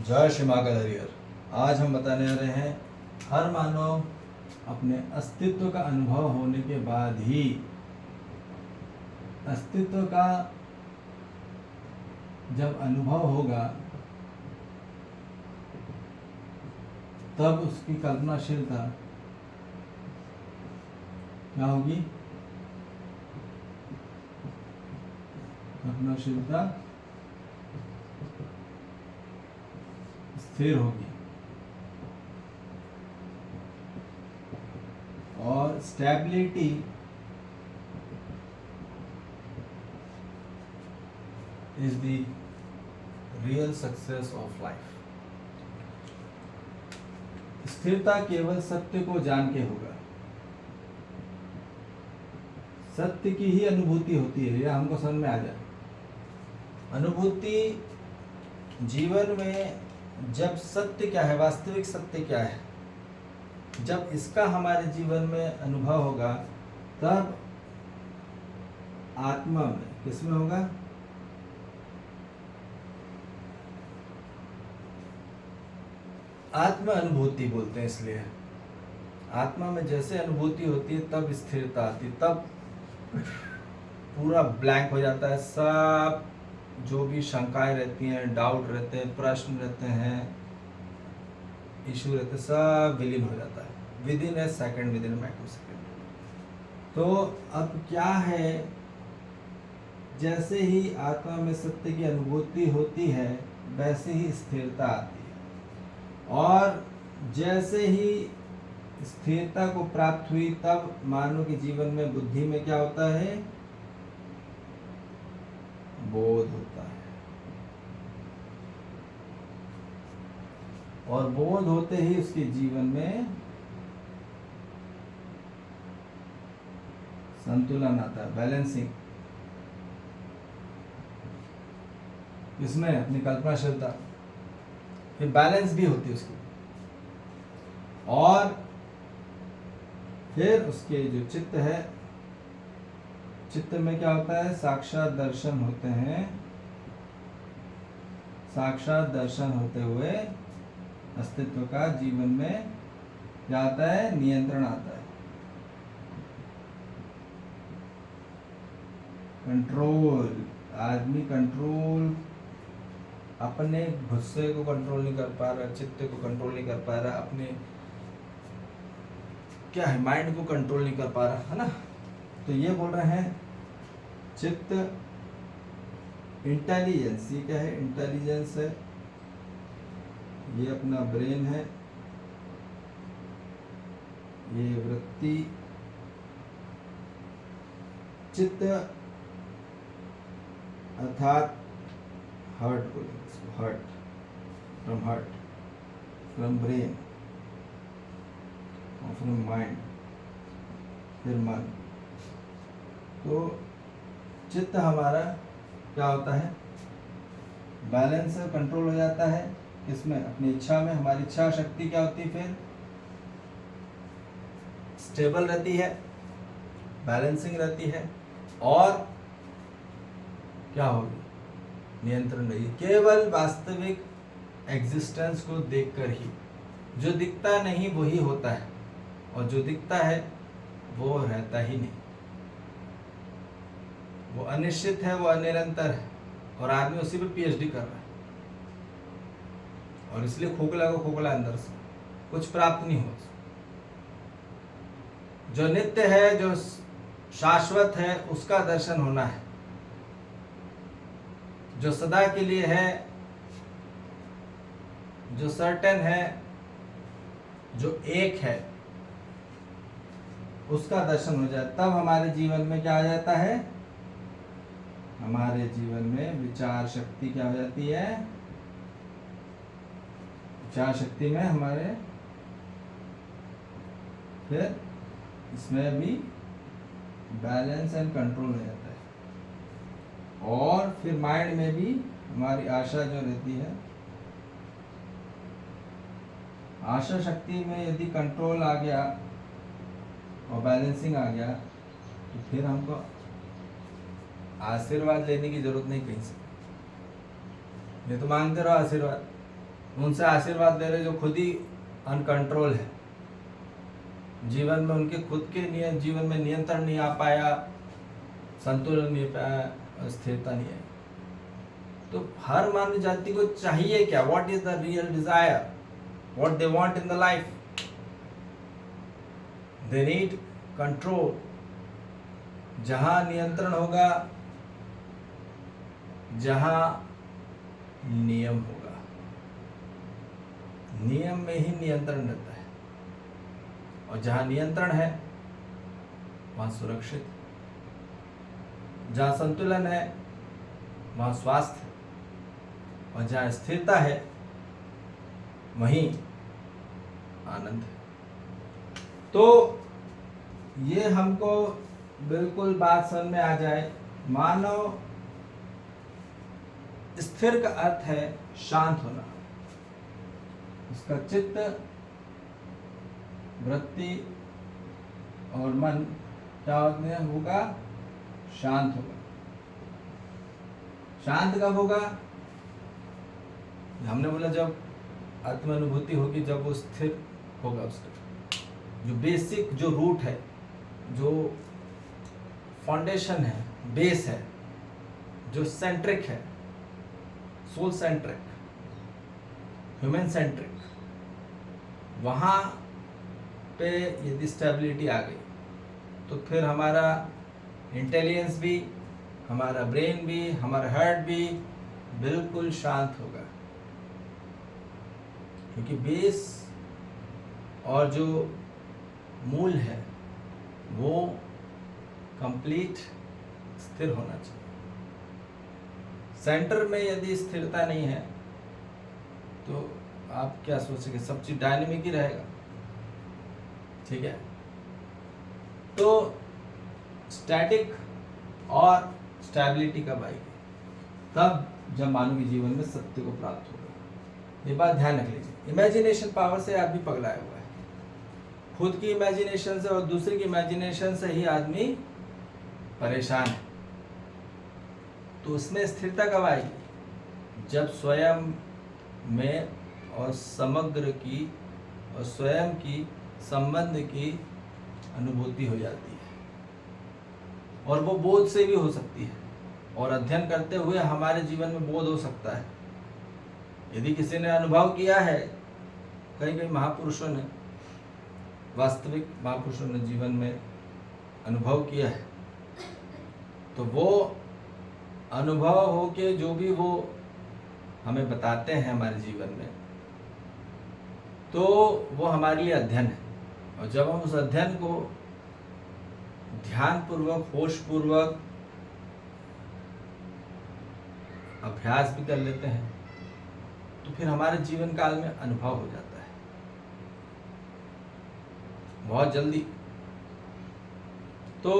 जय श्री महाकाल हरिहर। आज हम बताने आ रहे हैं हर मानव अपने अस्तित्व का अनुभव होने के बाद ही अस्तित्व का जब अनुभव होगा तब उसकी कल्पनाशीलता क्या होगी? कल्पनाशीलता स्थिर होगी और stability is the real success of life. स्थिरता केवल सत्य को जान के होगा। सत्य की ही अनुभूति होती है, यह हमको समझ में आ जाए। अनुभूति जीवन में जब सत्य क्या है, वास्तविक सत्य क्या है, जब इसका हमारे जीवन में अनुभव होगा तब आत्मा में किसमें होगा? आत्म अनुभूति बोलते हैं। इसलिए आत्मा में जैसे अनुभूति होती है तब स्थिरता आती है, तब पूरा ब्लैंक हो जाता है। सब जो भी शंकाएं रहती हैं, डाउट रहते हैं, प्रश्न रहते हैं, इशू रहते हैं, सब विलीन हो जाता है with in A second, with in micro second. तो अब क्या है, जैसे ही आत्मा में सत्य की अनुभूति होती है वैसे ही स्थिरता आती है, और जैसे ही स्थिरता को प्राप्त हुई तब मानव के जीवन में, बुद्धि में क्या होता है? बोध होता है। और बोध होते ही उसके जीवन में संतुलन आता है, बैलेंसिंग। इसमें अपनी कल्पनाशीलता, फिर बैलेंस भी होती है उसकी, और फिर उसके जो चित्त है, चित्त में क्या होता है? साक्षात दर्शन होते हैं। साक्षात दर्शन होते हुए अस्तित्व का जीवन में क्या आता है? नियंत्रण आता है, कंट्रोल। आदमी कंट्रोल, अपने गुस्से को कंट्रोल नहीं कर पा रहा, चित्त को कंट्रोल नहीं कर पा रहा, अपने क्या है, माइंड को कंट्रोल नहीं कर पा रहा है ना। तो ये बोल रहे हैं चित्त इंटेलिजेंस। ये क्या है? इंटेलिजेंस है, ये अपना ब्रेन है, ये वृत्ति। चित्त अर्थात हार्ट बोलेंगे इसको, हार्ट, फ्रॉम ब्रेन, और फ्रॉम माइंड, फिर मन। तो चित्त हमारा क्या होता है? बैलेंस, कंट्रोल हो जाता है। किसमें? अपनी इच्छा में। हमारी इच्छा शक्ति क्या होती है? फिर स्टेबल रहती है, बैलेंसिंग रहती है, और क्या होगी? नियंत्रण रही। केवल वास्तविक एग्जिस्टेंस को देखकर ही, जो दिखता नहीं वही होता है, और जो दिखता है वो रहता ही नहीं। वो अनिश्चित है, वो अनिरंतर है, और आदमी उसी पे पीएचडी कर रहा है, और इसलिए खोखला को खोखला अंदर से कुछ प्राप्त नहीं हो। जो नित्य है, जो शाश्वत है, उसका दर्शन होना है। जो सदा के लिए है, जो सर्टेन है, जो एक है, उसका दर्शन हो जाए तब हमारे जीवन में क्या आ जाता है? हमारे जीवन में विचार शक्ति क्या हो जाती है? विचार शक्ति में हमारे फिर इसमें भी बैलेंस एंड कंट्रोल हो जाता है, और फिर माइंड में भी हमारी आशा जो रहती है, आशा शक्ति में यदि कंट्रोल आ गया और बैलेंसिंग आ गया तो फिर हमको आशीर्वाद लेने की जरूरत नहीं कहीं से। ये तो मांगते रहो आशीर्वाद, उनसे आशीर्वाद ले रहे जो खुद ही अनकंट्रोल है, जीवन में उनके खुद के जीवन में नियंत्रण नहीं आ पाया, संतुलन नहीं पाया, स्थिरता नहीं आई। तो हर मानव जाति को चाहिए क्या? What is the real desire, what they want in the life? They need control. जहां नियंत्रण होगा, जहां नियम होगा, नियम में ही नियंत्रण रहता है, और जहां नियंत्रण है वहां सुरक्षित, जहां संतुलन है वहां स्वास्थ्य, और जहां स्थिरता है वहीं आनंद है। तो ये हमको बिल्कुल बात समझ में आ जाए। मानव स्थिर का अर्थ है शांत होना, उसका चित्त, वृत्ति और मन क्या होगा? शांत होगा। शांत कब होगा? हमने बोला जब आत्मानुभूति होगी, जब वो स्थिर होगा। उसका जो बेसिक, जो रूट है, जो फाउंडेशन है, बेस है, जो सेंट्रिक है, सोल सेंट्रिक, ह्यूमन सेंट्रिक, वहाँ पे यदि स्टेबिलिटी आ गई तो फिर हमारा इंटेलिजेंस भी, हमारा ब्रेन भी, हमारा हार्ट भी बिल्कुल शांत होगा, क्योंकि बेस और जो मूल है वो कंप्लीट स्थिर होना चाहिए। सेंटर में यदि स्थिरता नहीं है तो आप क्या सोचेंगे? सब चीज डायनेमिक ही रहेगा, ठीक है। तो स्टैटिक और स्टेबिलिटी कब आएगी? तब जब मानवीय जीवन में सत्य को प्राप्त होगा। ये बात ध्यान रख लीजिए। इमेजिनेशन पावर से आदमी पगलाया हुआ है, खुद की इमेजिनेशन से और दूसरे की इमेजिनेशन से ही आदमी परेशान है। तो उसमें स्थिरता कब आएगी? जब स्वयं में और समग्र की और स्वयं की संबंध की अनुभूति हो जाती है, और वो बोध से भी हो सकती है, और अध्ययन करते हुए हमारे जीवन में बोध हो सकता है। यदि किसी ने अनुभव किया है, कई कई महापुरुषों ने, वास्तविक महापुरुषों ने जीवन में अनुभव किया है, तो वो अनुभव हो के जो भी वो हमें बताते हैं हमारे जीवन में, तो वो हमारे लिए अध्ययन है। और जब हम उस अध्ययन को ध्यान पूर्वक, होश पूर्वक अभ्यास भी कर लेते हैं, तो फिर हमारे जीवन काल में अनुभव हो जाता है बहुत जल्दी। तो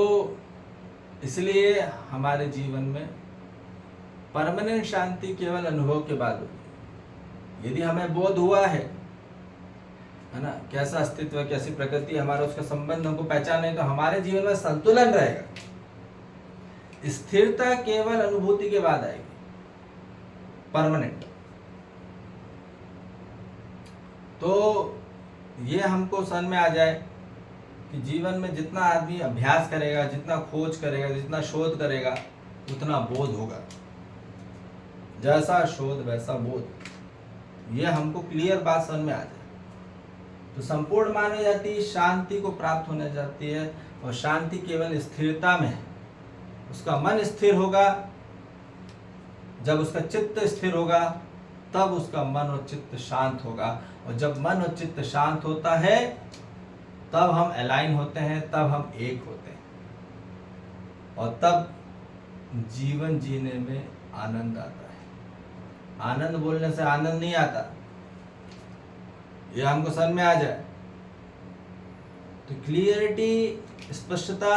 इसलिए हमारे जीवन में परमानेंट शांति केवल अनुभव के बाद होगी। यदि हमें बोध हुआ है ना, कैसा अस्तित्व, कैसी प्रकृति हमारा, उसका संबंध हमको पहचाने, तो हमारे जीवन में संतुलन रहेगा। स्थिरता केवल अनुभूति के बाद आएगी, परमानेंट। तो ये हमको समझ में आ जाए कि जीवन में जितना आदमी अभ्यास करेगा, जितना खोज करेगा, जितना शोध करेगा, उतना बोध होगा। जैसा शोध वैसा बोध। ये हमको क्लियर बात समझ में आ जाए तो संपूर्ण मानव जाति शांति को प्राप्त होने जाती है, और शांति केवल स्थिरता में है। उसका मन स्थिर होगा, जब उसका चित्त स्थिर होगा तब उसका मन और चित्त शांत होगा, और जब मन और चित्त शांत होता है तब हम अलाइन होते हैं, तब हम एक होते हैं, और तब जीवन जीने में आनंद आता है। आनंद बोलने से आनंद नहीं आता, ये हमको समझ में आ जाए तो क्लियरिटी, स्पष्टता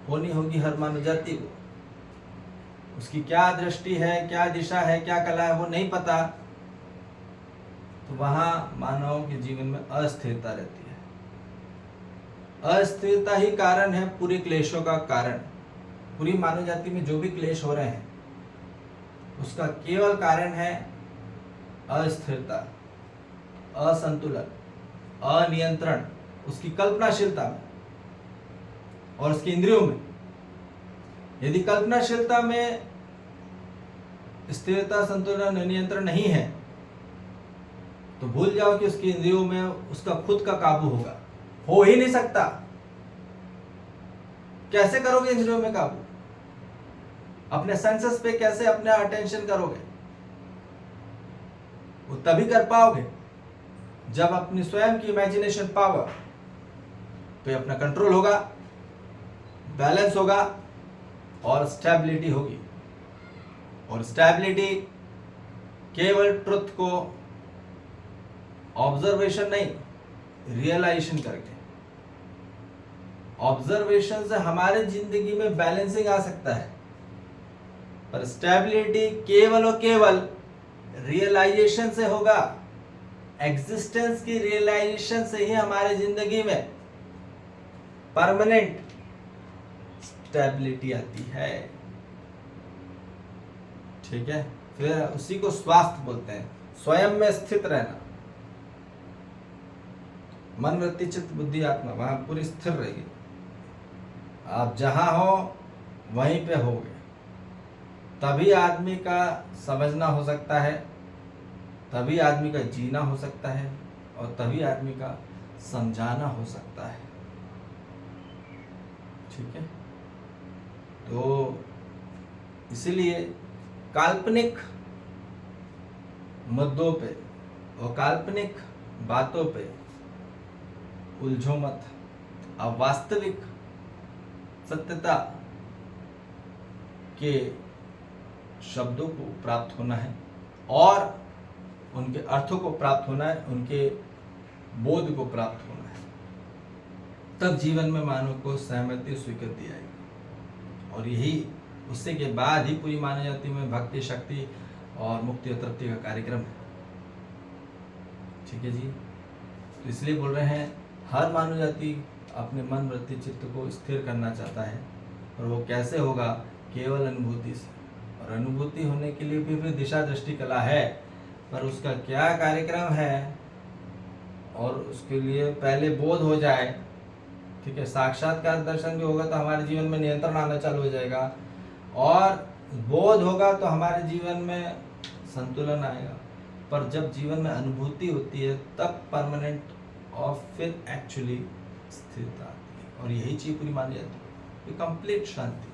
होनी होगी हर मानव जाति को। उसकी क्या दृष्टि है, क्या दिशा है, क्या कला है, वो नहीं पता, तो वहां मानव के जीवन में अस्थिरता रहती है। अस्थिरता ही कारण है पूरे क्लेशों का कारण। पूरी मानव जाति में जो भी क्लेश हो रहे हैं उसका केवल कारण है अस्थिरता, असंतुलन, अनियंत्रण उसकी कल्पनाशीलता में और उसकी इंद्रियों में। यदि कल्पनाशीलता में स्थिरता, संतुलन, नियंत्रण नहीं है तो भूल जाओ कि उसकी इंद्रियों में उसका खुद का काबू होगा, हो ही नहीं सकता। कैसे करोगे इंद्रियों में काबू? अपने सेंसेस पे कैसे अपना अटेंशन करोगे? वो तभी कर पाओगे जब अपनी स्वयं की इमेजिनेशन पावर पे अपना कंट्रोल होगा, बैलेंस होगा और स्टेबिलिटी होगी। और स्टेबिलिटी केवल ट्रुथ को ऑब्जर्वेशन नहीं, रियलाइजेशन करके। ऑब्जर्वेशन से हमारे जिंदगी में बैलेंसिंग आ सकता है, पर स्टेबिलिटी केवल और केवल रियलाइजेशन से होगा। एग्जिस्टेंस की रियलाइजेशन से ही हमारे जिंदगी में परमानेंट स्टेबिलिटी आती है। ठीक है, फिर उसी को स्वास्थ्य बोलते हैं, स्वयं में स्थित रहना। मन, वृत्ति, चित्त, बुद्धि, आत्मा वहां पूरी स्थिर रहेगी। आप जहां हो वहीं पे होगे, तभी आदमी का समझना हो सकता है, तभी आदमी का जीना हो सकता है और तभी आदमी का समझाना हो सकता है। ठीक है, तो इसीलिए काल्पनिक मुद्दों पे और काल्पनिक बातों पे उलझो मत। अब वास्तविक सत्यता के शब्दों को प्राप्त होना है और उनके अर्थों को प्राप्त होना है, उनके बोध को प्राप्त होना है, तब जीवन में मानव को सहमति, स्वीकृति आएगी। और यही उससे के बाद ही पूरी मानव जाति में भक्ति, शक्ति और मुक्ति और तृप्ति का कार्यक्रम है। ठीक है जी, तो इसलिए बोल रहे हैं हर मानव जाति अपने मन, वृत्ति, चित्त को स्थिर करना चाहता है, और वो कैसे होगा? केवल अनुभूति से। और अनुभूति होने के लिए भी दिशा दृष्टि कला है, पर उसका क्या कार्यक्रम है और उसके लिए पहले बोध हो जाए। ठीक है, साक्षात्कार दर्शन भी होगा तो हमारे जीवन में नियंत्रण आना चालू हो जाएगा, और बोध होगा तो हमारे जीवन में संतुलन आएगा। पर जब जीवन में अनुभूति होती है तब परमानेंट और फिर एक्चुअली स्थिरता आती है, और यही चीज पूरी मानी जाती है, कंप्लीट शांति।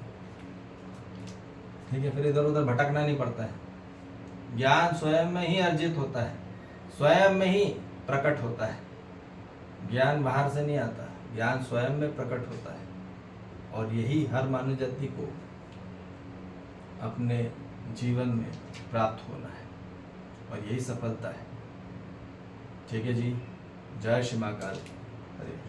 ठीक है, फिर इधर उधर भटकना नहीं पड़ता है। ज्ञान स्वयं में ही अर्जित होता है, स्वयं में ही प्रकट होता है। ज्ञान बाहर से नहीं आता, ज्ञान स्वयं में प्रकट होता है, और यही हर मानव जाति को अपने जीवन में प्राप्त होना है, और यही सफलता है। ठीक है जी, जय श्री महाकाल। हरे।